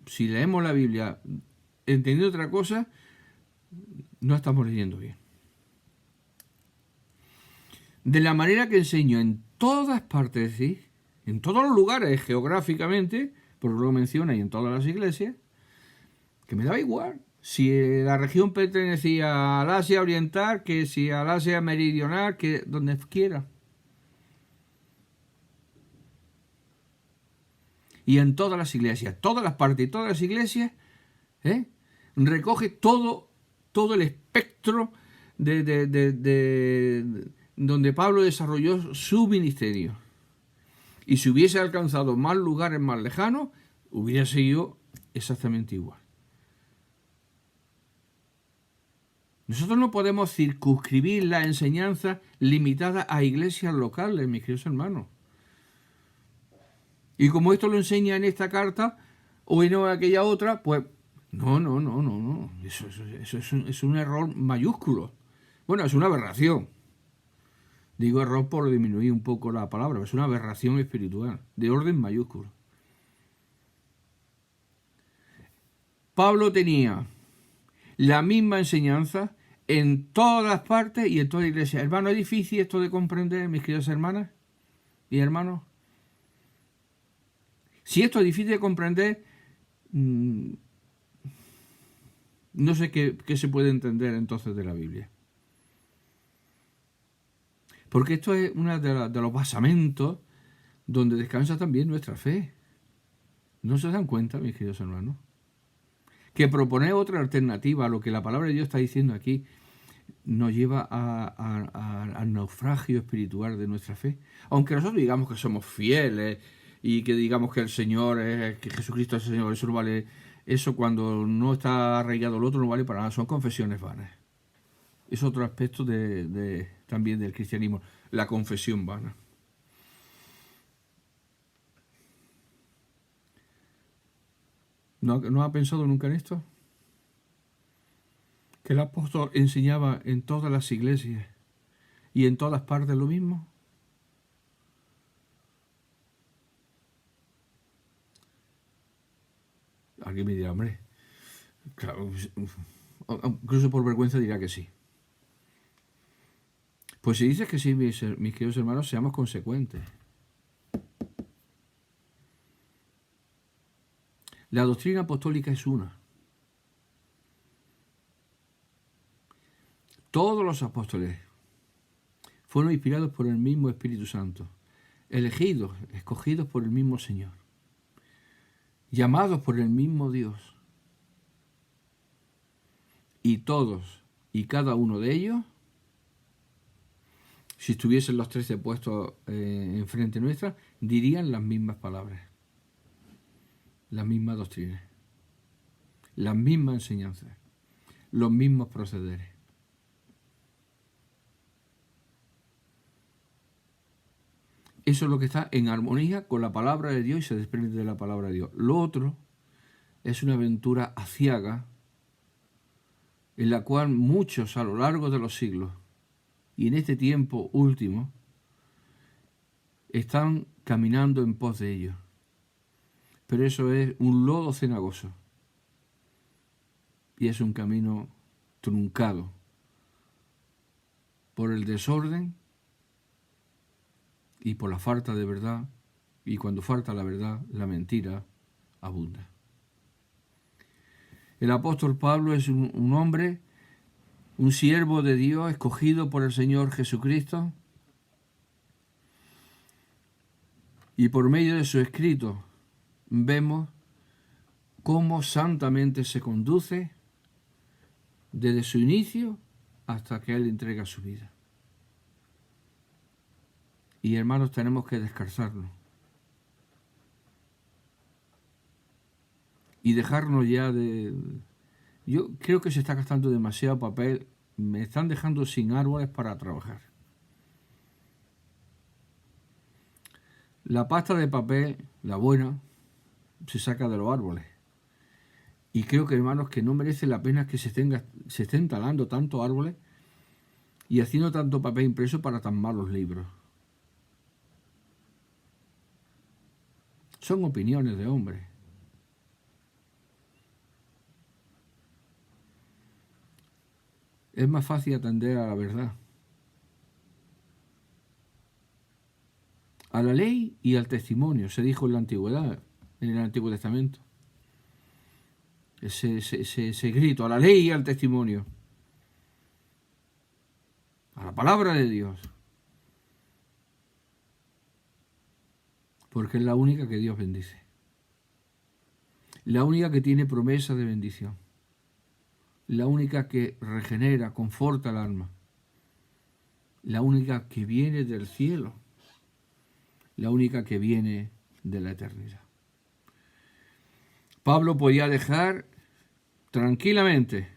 si leemos la Biblia entendiendo otra cosa, no estamos leyendo bien. De la manera que enseño en todas partes, ¿sí? En todos los lugares geográficamente, porque lo menciona y en todas las iglesias, que me daba igual. Si la región pertenecía al Asia Oriental, que si al Asia Meridional, que donde quiera. Y en todas las iglesias, todas las partes y todas las iglesias, recoge todo el espectro donde Pablo desarrolló su ministerio. Y si hubiese alcanzado más lugares más lejanos, hubiera sido exactamente igual. Nosotros no podemos circunscribir la enseñanza limitada a iglesias locales, mis queridos hermanos. Y como esto lo enseña en esta carta o en aquella otra, pues no. Eso es un error mayúsculo. Bueno, es una aberración. Digo error por disminuir un poco la palabra, es una aberración espiritual, de orden mayúsculo. Pablo tenía la misma enseñanza en todas las partes y en toda la iglesia. Hermano, ¿es difícil esto de comprender, mis queridas hermanas y hermanos? Si esto es difícil de comprender, no sé qué se puede entender entonces de la Biblia. Porque esto es uno de los basamentos donde descansa también nuestra fe. ¿No se dan cuenta, mis queridos hermanos? Que proponer otra alternativa a lo que la palabra de Dios está diciendo aquí nos lleva al naufragio espiritual de nuestra fe. Aunque nosotros digamos que somos fieles y que digamos que el Señor que Jesucristo es el Señor, eso no vale. Eso cuando no está arraigado el otro no vale para nada, son confesiones vanas. Es otro aspecto también del cristianismo, la confesión vana. ¿No ha pensado nunca en esto? Que el apóstol enseñaba en todas las iglesias y en todas partes lo mismo. Alguien me dirá, hombre, claro, incluso por vergüenza dirá que sí. Pues si dices que sí, mis queridos hermanos, seamos consecuentes. La doctrina apostólica es una. Todos los apóstoles fueron inspirados por el mismo Espíritu Santo, elegidos, escogidos por el mismo Señor, llamados por el mismo Dios. Y todos y cada uno de ellos, si estuviesen los 13 puestos enfrente nuestra, dirían las mismas palabras, la misma doctrina. las mismas enseñanzas, los mismos procederes. Eso es lo que está en armonía con la palabra de Dios y se desprende de la palabra de Dios. Lo otro es una aventura aciaga en la cual muchos a lo largo de los siglos y en este tiempo último están caminando en pos de ellos. Pero eso es un lodo cenagoso y es un camino truncado por el desorden y por la falta de verdad, y cuando falta la verdad, la mentira abunda. El apóstol Pablo es un hombre, un siervo de Dios escogido por el Señor Jesucristo, y por medio de su escrito vemos cómo santamente se conduce desde su inicio hasta que Él entrega su vida. Y hermanos, tenemos que descansarnos y dejarnos ya de... Yo creo que se está gastando demasiado papel, me están dejando sin árboles para trabajar. La pasta de papel, la buena, se saca de los árboles. Y creo que, hermanos, que no merece la pena que se estén talando tantos árboles y haciendo tanto papel impreso para tan malos libros. Son opiniones de hombres. Es más fácil atender a la verdad, a la ley y al testimonio, se dijo en la antigüedad, en el Antiguo Testamento. Ese grito, a la ley y al testimonio, a la palabra de Dios, porque es la única que Dios bendice, la única que tiene promesa de bendición, la única que regenera, conforta el alma, la única que viene del cielo, la única que viene de la eternidad. Pablo podía dejar tranquilamente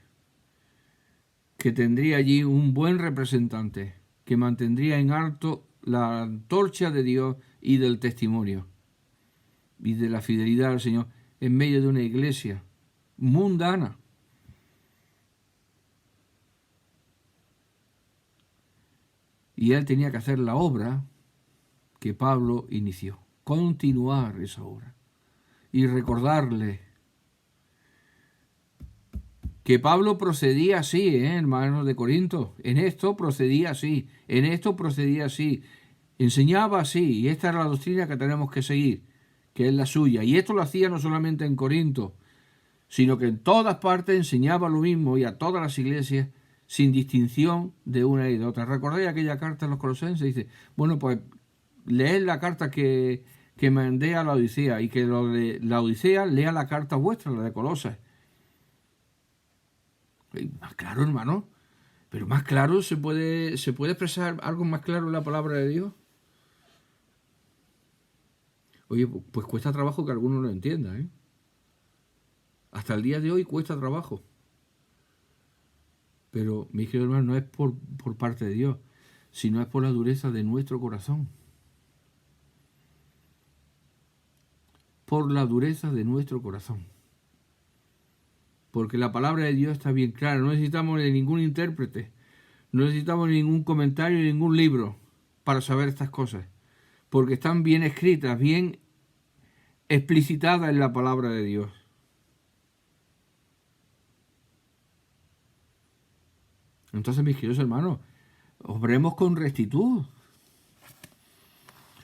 que tendría allí un buen representante que mantendría en alto la antorcha de Dios y del testimonio y de la fidelidad al Señor en medio de una iglesia mundana. Y él tenía que hacer la obra que Pablo inició, continuar esa obra y recordarle que Pablo procedía así, hermanos de Corinto, en esto procedía así, en esto procedía así, enseñaba así, y esta es la doctrina que tenemos que seguir, que es la suya. Y esto lo hacía no solamente en Corinto, sino que en todas partes enseñaba lo mismo y a todas las iglesias, sin distinción de una y de otra. ¿Recordáis aquella carta a los Colosenses? Dice, bueno, pues leed la carta que mandé a la Odisea, y que la Odisea lea la carta vuestra, la de Colosas. Más claro, hermano, pero más claro se puede expresar algo más claro en la palabra de Dios. Oye, pues cuesta trabajo que alguno lo entienda, ¿eh? Hasta el día de hoy cuesta trabajo. Pero, mi querido hermano, no es por parte de Dios, sino es por la dureza de nuestro corazón. Por la dureza de nuestro corazón. Porque la palabra de Dios está bien clara. No necesitamos de ningún intérprete. No necesitamos ningún comentario ni ningún libro para saber estas cosas. Porque están bien escritas, bien explicitadas en la palabra de Dios. Entonces, mis queridos hermanos, obremos con rectitud.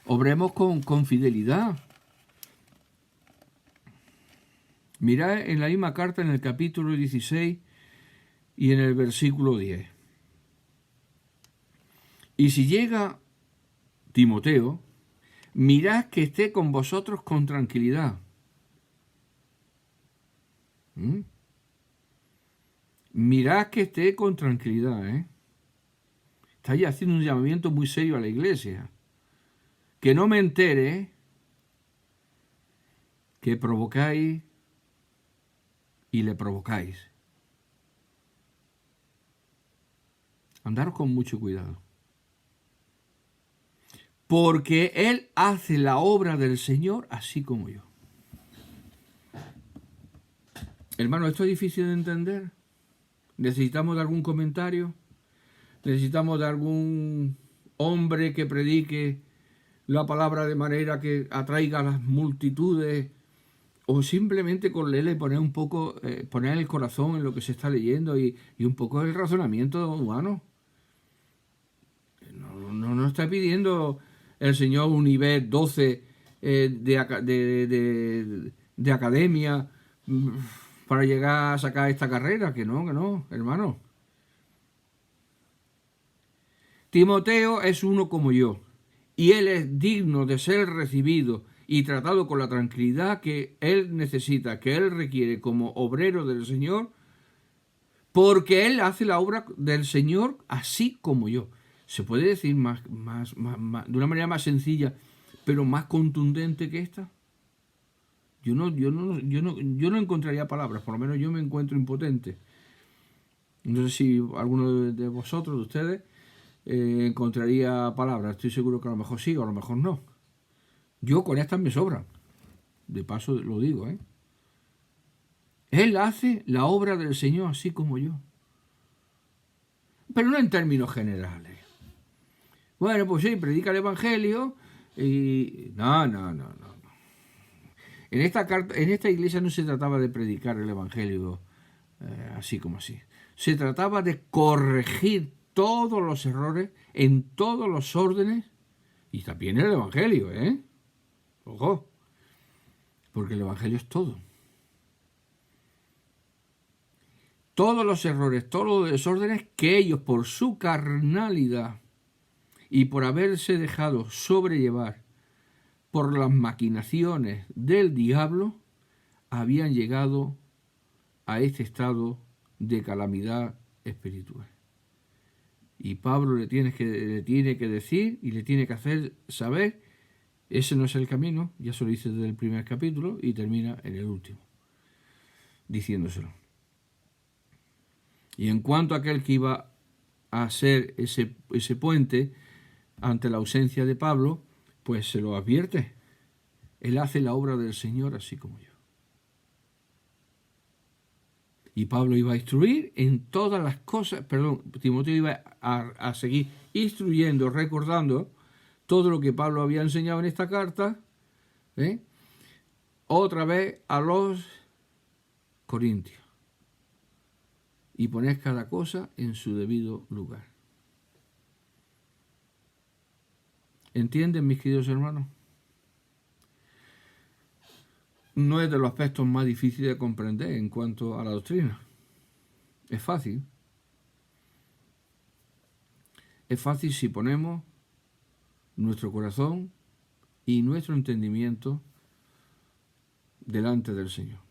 Obremos con fidelidad. Mirad en la misma carta, en el capítulo 16 y en el versículo 10. Y si llega Timoteo, mirad que esté con vosotros con tranquilidad. Mirad que esté con tranquilidad. Está ya haciendo un llamamiento muy serio a la iglesia. Que no me entere que provocáis y le provocáis. Andaros con mucho cuidado. Porque Él hace la obra del Señor así como yo. Hermano, ¿esto es difícil de entender? ¿Necesitamos de algún comentario? ¿Necesitamos de algún hombre que predique la palabra de manera que atraiga a las multitudes? ¿O simplemente con leerle poner un poco, poner el corazón en lo que se está leyendo y un poco el razonamiento humano? No está pidiendo el Señor un nivel 12 de academia para llegar a sacar esta carrera, que no, hermano. Timoteo es uno como yo, y él es digno de ser recibido y tratado con la tranquilidad que él necesita, que él requiere como obrero del Señor, porque él hace la obra del Señor así como yo. Se puede decir de una manera más sencilla, pero más contundente que esta. Yo no encontraría palabras, por lo menos yo me encuentro impotente. No sé si alguno de vosotros, de ustedes, encontraría palabras. Estoy seguro que a lo mejor sí o a lo mejor no. Yo con estas me sobran. De paso lo digo, ¿eh? Él hace la obra del Señor así como yo. Pero no en términos generales. Bueno, pues sí, predica el Evangelio y... No. En esta iglesia no se trataba de predicar el Evangelio así como así. Se trataba de corregir todos los errores en todos los órdenes y también el Evangelio, ¿eh? Ojo, porque el Evangelio es todo. Todos los errores, todos los desórdenes que ellos por su carnalidad y por haberse dejado sobrellevar por las maquinaciones del diablo, habían llegado a este estado de calamidad espiritual. Y Pablo le tiene que decir y le tiene que hacer saber, ese no es el camino, ya se lo dice desde el primer capítulo y termina en el último, diciéndoselo. Y en cuanto a aquel que iba a ser ese puente ante la ausencia de Pablo, pues se lo advierte. Él hace la obra del Señor así como yo. Y Pablo iba a instruir en todas las cosas, Timoteo iba a seguir instruyendo, recordando todo lo que Pablo había enseñado en esta carta, otra vez a los corintios. Y poner cada cosa en su debido lugar. ¿Entienden, mis queridos hermanos? No es de los aspectos más difíciles de comprender en cuanto a la doctrina. Es fácil. Es fácil si ponemos nuestro corazón y nuestro entendimiento delante del Señor.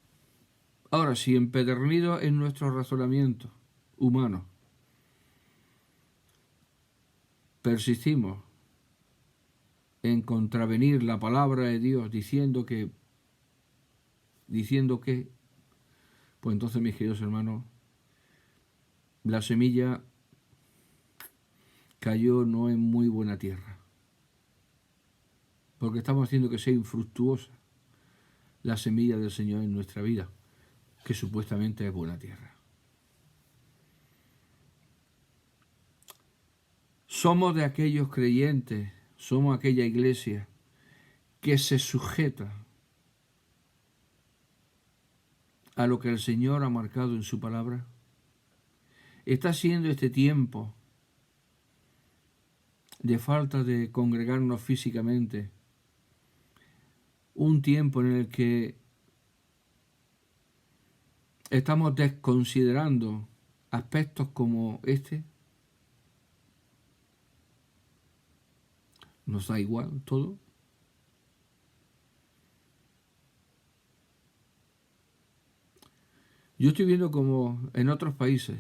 Ahora, si empedernidos en nuestro razonamiento humano persistimos en contravenir la palabra de Dios diciendo que, pues entonces, mis queridos hermanos, la semilla cayó no en muy buena tierra, porque estamos haciendo que sea infructuosa la semilla del Señor en nuestra vida, que supuestamente es buena tierra. Somos de aquellos creyentes, somos aquella iglesia que se sujeta a lo que el Señor ha marcado en su palabra. Está siendo este tiempo de falta de congregarnos físicamente un tiempo en el que estamos desconsiderando aspectos como este. Nos da igual todo. Yo estoy viendo como en otros países,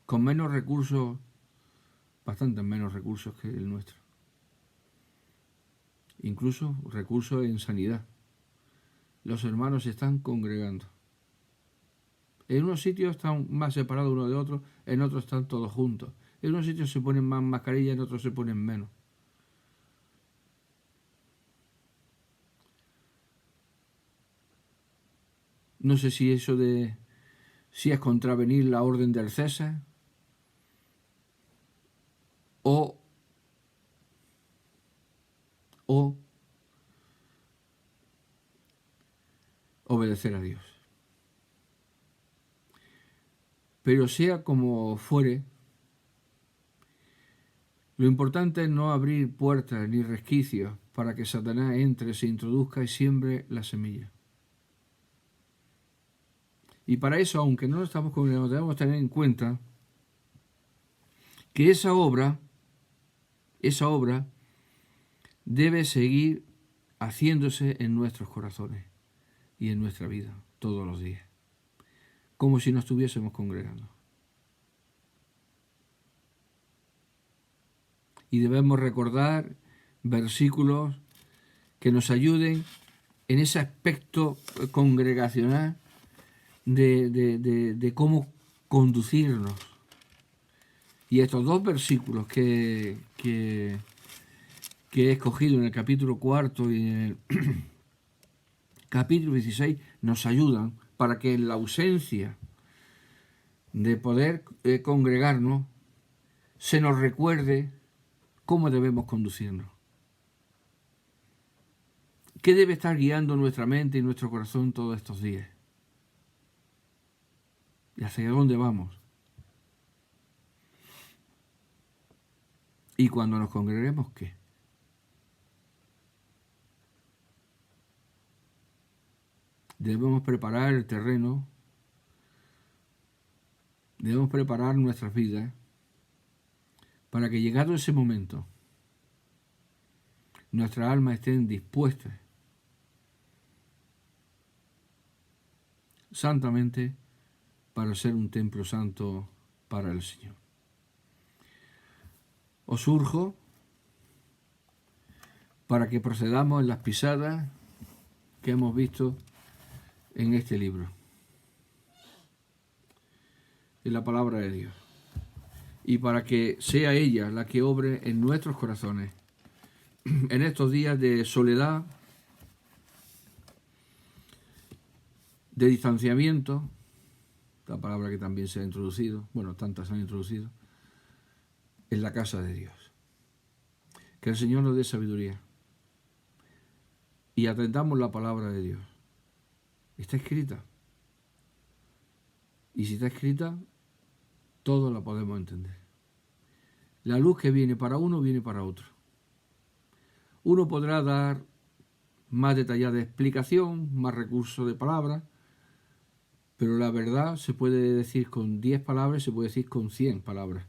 con menos recursos, bastante menos recursos que el nuestro, incluso recursos en sanidad, los hermanos se están congregando. En unos sitios están más separados uno de otro, en otros están todos juntos. En unos sitios se ponen más mascarillas, en otros se ponen menos. No sé si si es contravenir la orden del César o obedecer a Dios. Pero sea como fuere, lo importante es no abrir puertas ni resquicios para que Satanás entre, se introduzca y siembre la semilla. Y para eso, aunque no lo estamos congregando, debemos tener en cuenta que esa obra debe seguir haciéndose en nuestros corazones y en nuestra vida todos los días, como si nos estuviésemos congregando. Y debemos recordar versículos que nos ayuden en ese aspecto congregacional de cómo conducirnos. Y estos dos versículos que he escogido en el capítulo 4 y en el capítulo 16 nos ayudan para que en la ausencia de poder congregarnos se nos recuerde cómo debemos conducirnos. ¿Qué debe estar guiando nuestra mente y nuestro corazón todos estos días? ¿Y hacia dónde vamos? Y cuando nos congreguemos, ¿qué? Debemos preparar el terreno, debemos preparar nuestras vidas para que llegado ese momento nuestras almas estén dispuestas santamente para ser un templo santo para el Señor. Os urjo para que procedamos en las pisadas que hemos visto en este libro, en la palabra de Dios, y para que sea ella la que obre en nuestros corazones en estos días de soledad, de distanciamiento, la palabra que también se ha introducido, bueno, tantas se han introducido, en la casa de Dios. Que el Señor nos dé sabiduría y atendamos la palabra de Dios. Está escrita. Y si está escrita, todo la podemos entender. La luz que viene para uno, viene para otro. Uno podrá dar más detallada explicación, más recursos de palabras, pero la verdad se puede decir con 10 palabras, se puede decir con 100 palabras.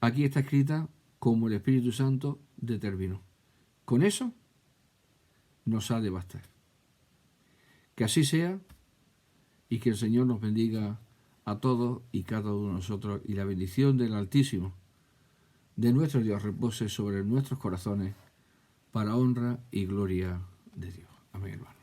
Aquí está escrita como el Espíritu Santo determinó. Con eso nos ha de bastar. Que así sea y que el Señor nos bendiga a todos y cada uno de nosotros, y la bendición del Altísimo, de nuestro Dios, repose sobre nuestros corazones para honra y gloria de Dios. Amén, hermano.